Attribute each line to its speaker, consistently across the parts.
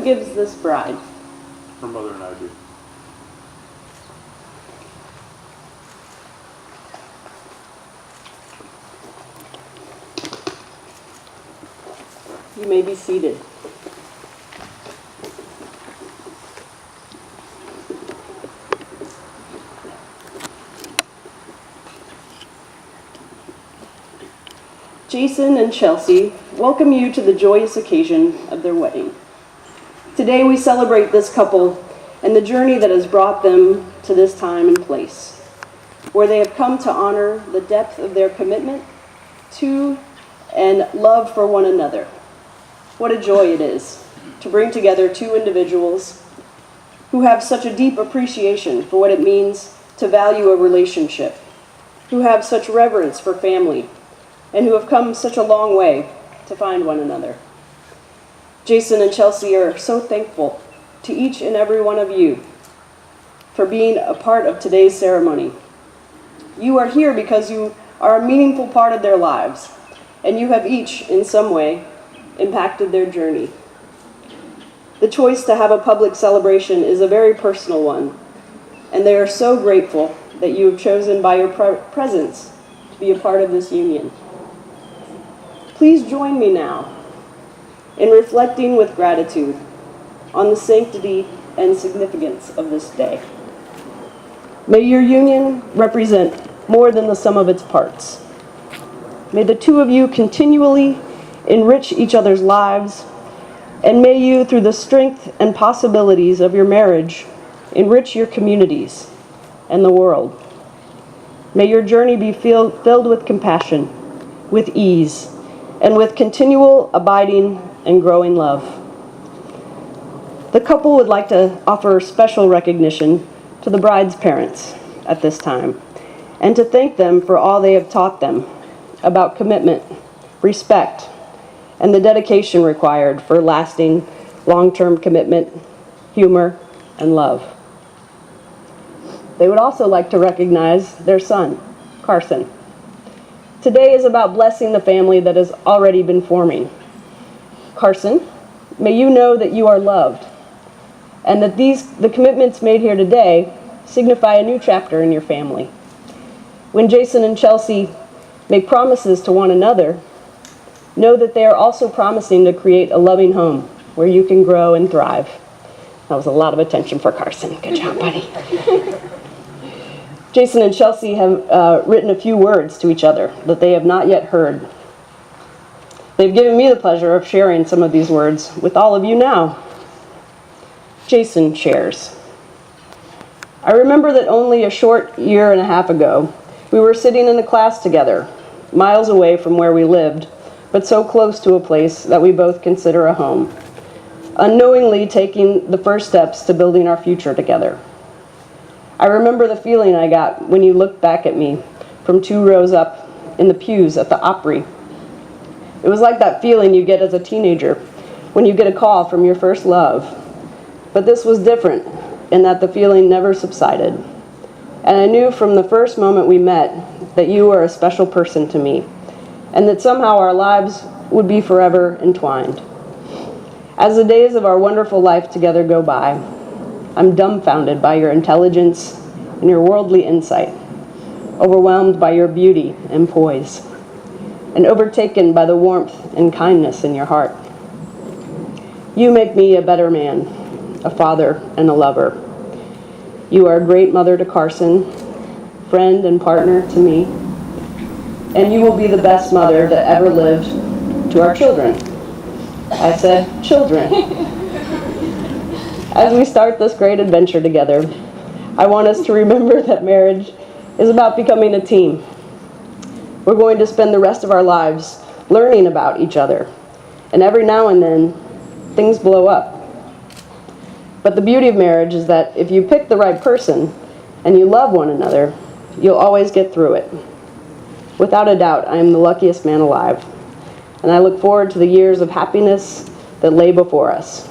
Speaker 1: who gives this bride?
Speaker 2: Her mother and I do.
Speaker 1: You may be seated. Jason and Chelsea welcome you to the joyous occasion of their wedding. Today we celebrate this couple and the journey that has brought them to this time and place, where they have come to honor the depth of their commitment to and love for one another. What a joy it is to bring together two individuals who have such a deep appreciation for what it means to value a relationship, who have such reverence for family, and who have come such a long way to find one another. Jason and Chelsea are so thankful to each and every one of you for being a part of today's ceremony. You are here because you are a meaningful part of their lives, and you have each, in some way, impacted their journey. The choice to have a public celebration is a very personal one, and they are so grateful that you have chosen by your presence to be a part of this union. Please join me now in reflecting with gratitude on the sanctity and significance of this day. May your union represent more than the sum of its parts. May the two of you continually enrich each other's lives, and may you, through the strength and possibilities of your marriage, enrich your communities and the world. May your journey be filled with compassion, with ease, and with continual abiding and growing love. The couple would like to offer special recognition to the bride's parents at this time, and to thank them for all they have taught them about commitment, respect, and the dedication required for lasting, long-term commitment, humor, and love. They would also like to recognize their son, Carson. Today is about blessing the family that has already been forming. Carson, may you know that you are loved, and that the commitments made here today signify a new chapter in your family. When Jason and Chelsea make promises to one another, know that they are also promising to create a loving home where you can grow and thrive. That was a lot of attention for Carson. Good job, buddy. Jason and Chelsea have written a few words to each other that they have not yet heard. They've given me the pleasure of sharing some of these words with all of you now. Jason shares. I remember that only a short year and a half ago, we were sitting in a class together, miles away from where we lived, but so close to a place that we both consider a home, unknowingly taking the first steps to building our future together. I remember the feeling I got when you looked back at me from 2 rows up in the pews at the Opry. It was like that feeling you get as a teenager when you get a call from your first love. But this was different in that the feeling never subsided. And I knew from the first moment we met that you were a special person to me, and that somehow our lives would be forever entwined. As the days of our wonderful life together go by, I'm dumbfounded by your intelligence and your worldly insight, overwhelmed by your beauty and poise, and overtaken by the warmth and kindness in your heart. You make me a better man, a father, and a lover. You are a great mother to Carson, friend and partner to me, and you will be the best mother that ever lived to our children. I said, children. As we start this great adventure together, I want us to remember that marriage is about becoming a team. We're going to spend the rest of our lives learning about each other, and every now and then, things blow up. But the beauty of marriage is that if you pick the right person and you love one another, you'll always get through it. Without a doubt, I am the luckiest man alive, and I look forward to the years of happiness that lay before us.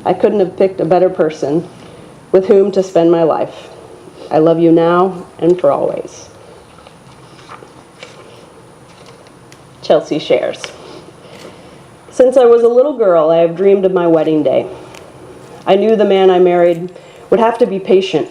Speaker 1: I couldn't have picked a better person with whom to spend my life. I love you now and for always. Chelsea shares. Since I was a little girl, I have dreamed of my wedding day. I knew the man I married would have to be patient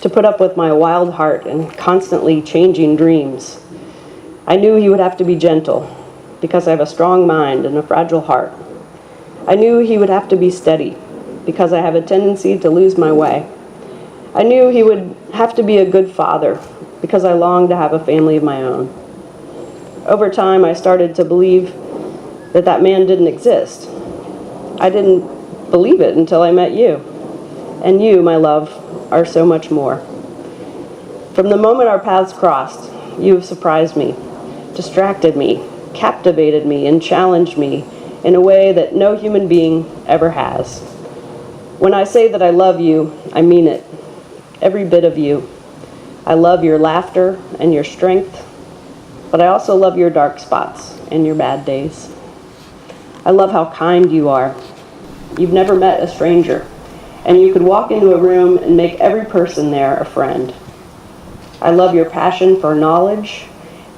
Speaker 1: to put up with my wild heart and constantly changing dreams. I knew he would have to be gentle because I have a strong mind and a fragile heart. I knew he would have to be steady because I have a tendency to lose my way. I knew he would have to be a good father because I longed to have a family of my own. Over time, I started to believe that that man didn't exist. I didn't believe it until I met you. And you, my love, are so much more. From the moment our paths crossed, you have surprised me, distracted me, captivated me, and challenged me in a way that no human being ever has. When I say that I love you, I mean it. Every bit of you. I love your laughter and your strength, but I also love your dark spots and your bad days. I love how kind you are. You've never met a stranger, and you could walk into a room and make every person there a friend. I love your passion for knowledge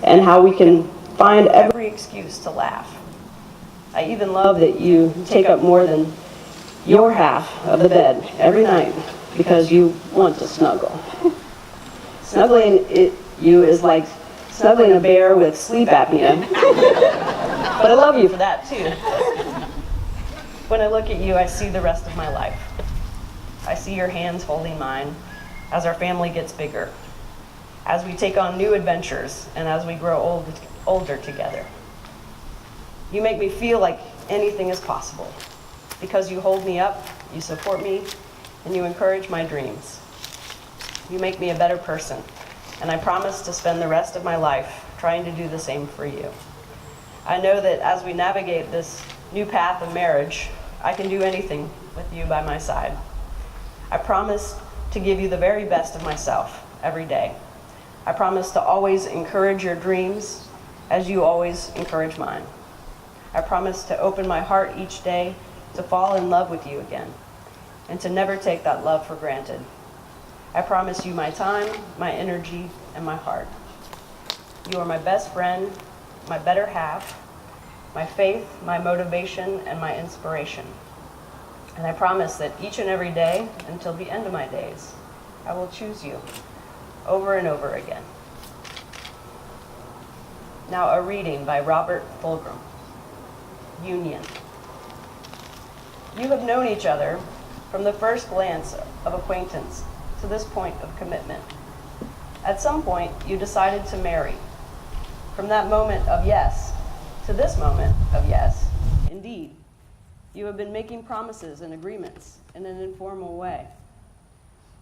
Speaker 1: and how we can find every excuse to laugh. I even love that you take up more than your half of the bed every night because you want to snuggle. Snuggling you is like snuggling a bear with sleep apnea. But I love you for that too. When I look at you, I see the rest of my life. I see your hands holding mine as our family gets bigger, as we take on new adventures, and as we grow older together. You make me feel like anything is possible because you hold me up, you support me, and you encourage my dreams. You make me a better person, and I promise to spend the rest of my life trying to do the same for you. I know that as we navigate this new path of marriage, I can do anything with you by my side. I promise to give you the very best of myself every day. I promise to always encourage your dreams as you always encourage mine. I promise to open my heart each day to fall in love with you again and to never take that love for granted. I promise you my time, my energy, and my heart. You are my best friend, my better half, my faith, my motivation, and my inspiration. And I promise that each and every day, until the end of my days, I will choose you over and over again. Now a reading by Robert Fulghum. Union. You have known each other from the first glance of acquaintance to this point of commitment. At some point, you decided to marry. From that moment of yes to this moment of yes, indeed, you have been making promises and agreements in an informal way.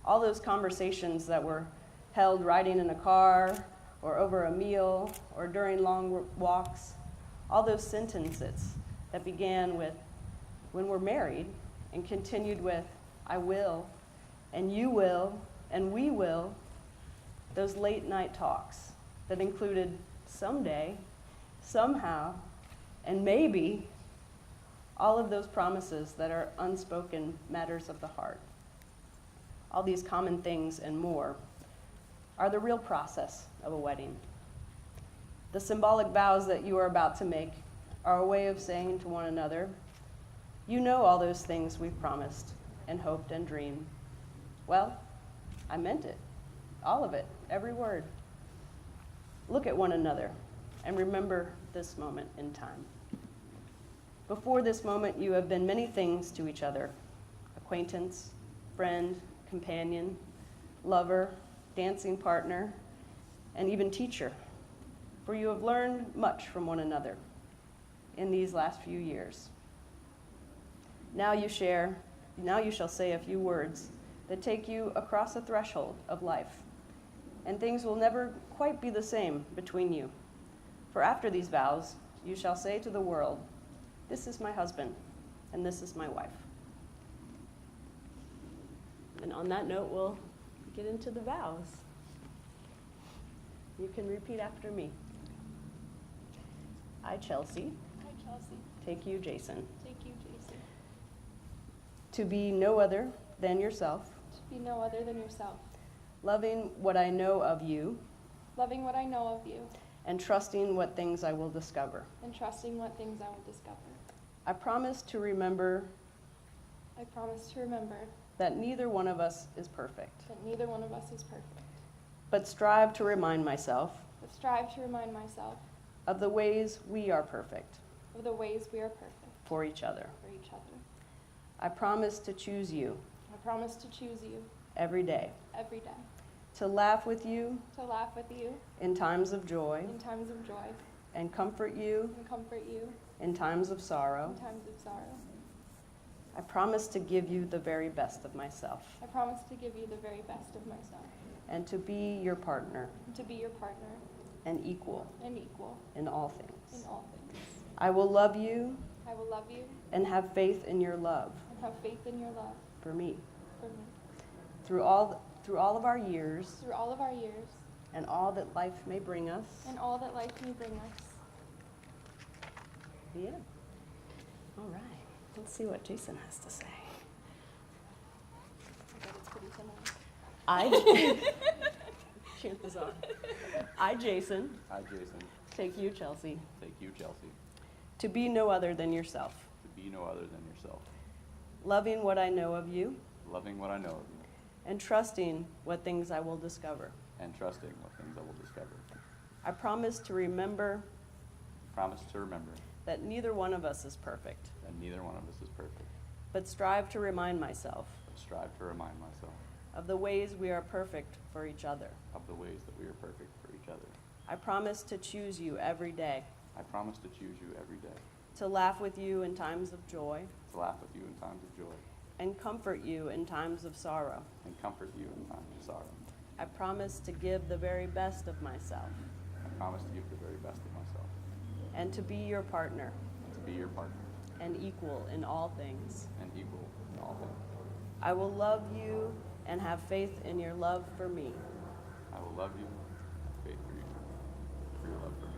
Speaker 1: All those conversations that were held riding in a car or over a meal or during long walks, all those sentences that began with, when we're married, and continued with, I will, and you will, and we will, those late night talks that included someday, somehow, and maybe, all of those promises that are unspoken matters of the heart. All these common things and more are the real process of a wedding. The symbolic vows that you are about to make are a way of saying to one another, you know all those things we've promised and hoped and dreamed. Well, I meant it, all of it, every word. Look at one another and remember this moment in time. Before this moment, you have been many things to each other: acquaintance, friend, companion, lover, dancing partner, and even teacher. For you have learned much from one another in these last few years. Now you shall say a few words that take you across the threshold of life, and things will never quite be the same between you. For after these vows, you shall say to the world, this is my husband, and this is my wife. And on that note, we'll get into the vows. You can repeat after me. I, Chelsea, take you, Jason, to be no other than yourself, loving what I know of you, and trusting what things I will discover. I promise to remember
Speaker 3: I promise to remember
Speaker 1: that neither one of us is perfect,
Speaker 3: that neither one of us is perfect,
Speaker 1: but strive to remind myself
Speaker 3: but strive to remind myself
Speaker 1: of the ways we are perfect
Speaker 3: of the ways we are perfect
Speaker 1: for each other.
Speaker 3: for each other.
Speaker 1: I promise to choose you
Speaker 3: I promise to choose you
Speaker 1: every day,
Speaker 3: every day,
Speaker 1: to laugh with you
Speaker 3: to laugh with you
Speaker 1: in times of joy,
Speaker 3: in times of joy,
Speaker 1: and comfort you
Speaker 3: and comfort you
Speaker 1: in times of sorrow.
Speaker 3: in times of sorrow.
Speaker 1: I promise to give you the very best of myself
Speaker 3: I promise to give you the very best of myself,
Speaker 1: and to be your partner
Speaker 3: and to be your partner
Speaker 1: and equal
Speaker 3: and equal
Speaker 1: in all
Speaker 3: in
Speaker 1: things.
Speaker 3: all things.
Speaker 1: I will love you
Speaker 3: I will love you
Speaker 1: and have faith in your love
Speaker 3: and have faith in your love
Speaker 1: for me.
Speaker 3: for me.
Speaker 1: Through all of our years
Speaker 3: Through all of our years
Speaker 1: and all that life may bring us.
Speaker 3: and all that life may bring us.
Speaker 1: Yeah. All right. Let's see what Jason has to say.
Speaker 3: I bet it's pretty similar.
Speaker 1: I chances are. I, Jason,
Speaker 2: I, Jason,
Speaker 1: take you, Chelsea,
Speaker 2: take you, Chelsea,
Speaker 1: to be no other than yourself,
Speaker 2: to be no other than yourself,
Speaker 1: loving what I know of you
Speaker 2: loving what I know of you,
Speaker 1: and trusting what things I will discover.
Speaker 2: and trusting what things I will discover.
Speaker 1: I promise to remember
Speaker 2: Promise to remember
Speaker 1: that neither one of us is perfect,
Speaker 2: that neither one of us is perfect,
Speaker 1: but strive to remind myself
Speaker 2: but strive to remind myself
Speaker 1: of the ways we are perfect for each other.
Speaker 2: of the ways that we are perfect for each other.
Speaker 1: I promise to choose you every day,
Speaker 2: I promise to choose you every day,
Speaker 1: to laugh with you in times of joy,
Speaker 2: to laugh with you in times of joy,
Speaker 1: and comfort you in times of sorrow.
Speaker 2: and comfort you in times of sorrow.
Speaker 1: I promise to give the very best of myself
Speaker 2: I promise to give the very best of myself,
Speaker 1: and to be your partner
Speaker 2: and to be your partner,
Speaker 1: and equal in all things.
Speaker 2: and equal in all things.
Speaker 1: I will love you and have faith in your love for me.
Speaker 2: I will love you and have faith for your love for me,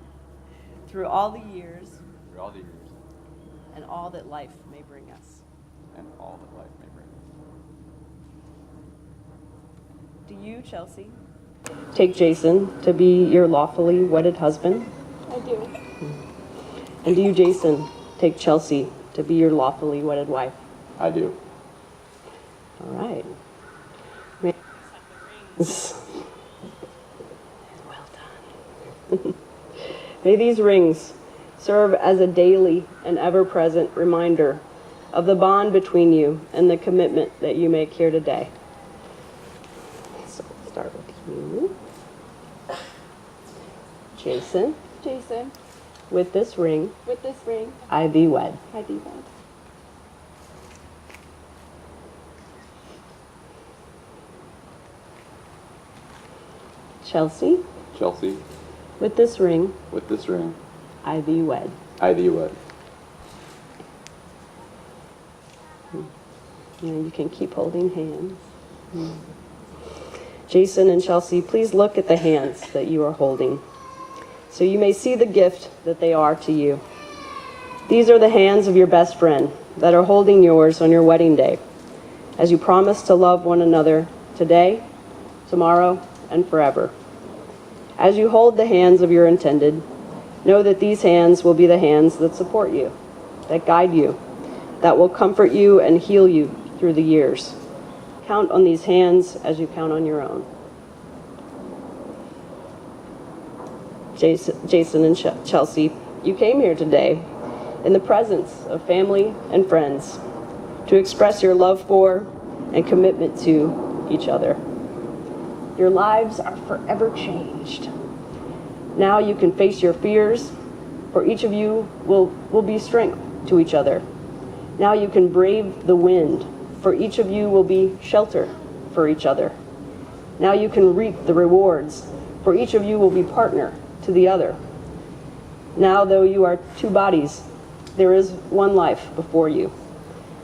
Speaker 1: Through all the years
Speaker 2: through all the years
Speaker 1: and all that life may bring us.
Speaker 2: and all that life may bring us.
Speaker 1: Do you, Chelsea, take Jason to be your lawfully wedded husband?
Speaker 3: I do.
Speaker 1: And do you, Jason, take Chelsea to be your lawfully wedded wife?
Speaker 2: I do.
Speaker 1: All right. Well done. May these rings serve as a daily and ever-present reminder of the bond between you and the commitment that you make here today. So we'll start with you. Jason,
Speaker 3: Jason,
Speaker 1: with this ring,
Speaker 3: with this ring,
Speaker 1: I thee wed.
Speaker 3: I thee wed.
Speaker 1: Chelsea,
Speaker 2: Chelsea,
Speaker 1: with this ring,
Speaker 2: with this ring,
Speaker 1: I thee wed.
Speaker 2: I thee wed.
Speaker 1: You can keep holding hands. Jason and Chelsea, please look at the hands that you are holding, so you may see the gift that they are to you. These are the hands of your best friend that are holding yours on your wedding day, as you promise to love one another today, tomorrow, and forever. As you hold the hands of your intended, know that these hands will be the hands that support you, that guide you, that will comfort you and heal you through the years. Count on these hands as you count on your own. Jason and Chelsea, you came here today in the presence of family and friends to express your love for and commitment to each other. Your lives are forever changed. Now you can face your fears, for each of you will be strength to each other. Now you can brave the wind, for each of you will be shelter for each other. Now you can reap the rewards, for each of you will be partner to the other. Now, though you are two bodies, there is one life before you,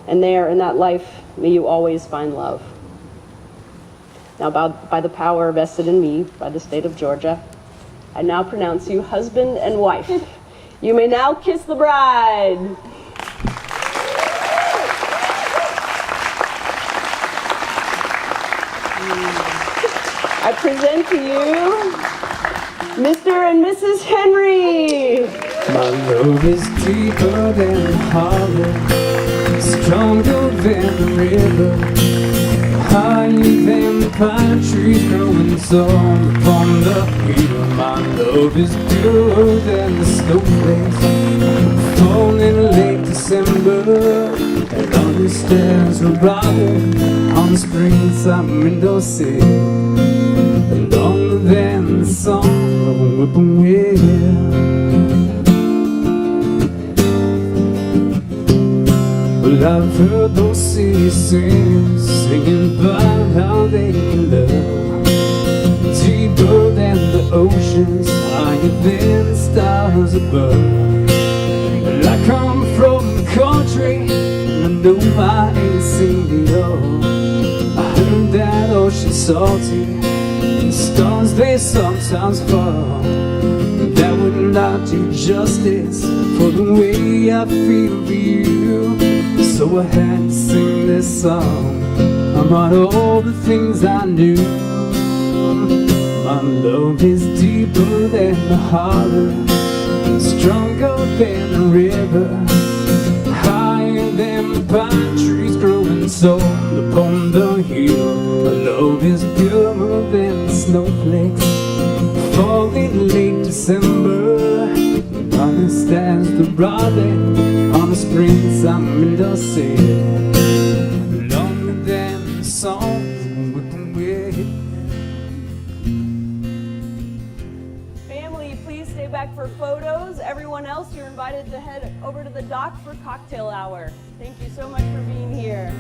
Speaker 1: and there in that life may you always find love. Now, by the power vested in me by the state of Georgia, I now pronounce you husband and wife. You may now kiss the bride. I present to you Mr. and Mrs. Henry.
Speaker 4: My love is deeper than hollow. stronger than the river, higher than the pine trees growing tall upon the hill. My love is purer than the snowflakes falling in late December, and understands the brother on the springtime window sill, longer than the song of a whippoorwill. Well, I've heard those city singers singing about how they love, deeper than the oceans, higher than the stars above. Well, I come from the country, and I know I ain't seen it all. I heard that ocean salty, and the stars they sometimes fall. That would not do justice for the way I feel for you. So I had to sing this song about all the things I knew. My love is deeper than the harbor, stronger than the river, higher than the pine trees growing tall upon the hill. My love is purer than the snowflakes falling late December, understands the brother on the springtime window sill, longer than the song of whippoorwill.
Speaker 1: Family, please stay back for photos. Everyone else, you're invited to head over to the dock for cocktail hour. Thank you so much for being here.